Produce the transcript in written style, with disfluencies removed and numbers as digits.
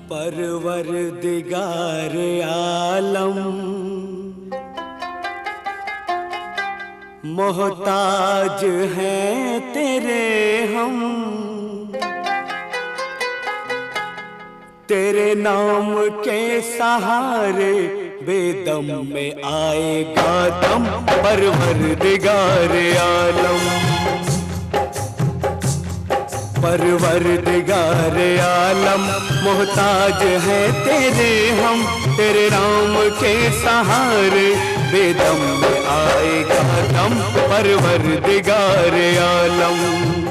परवरदिगार आलम मोहताज हैं तेरे हम, तेरे नाम के सहारे बेदम में आएगा दम। परवरदिगार आलम, परवरदिगार आलम मोहताज है तेरे हम, तेरे नाम के सहारे बेदम में आएगा दम। परवरदिगार आलम।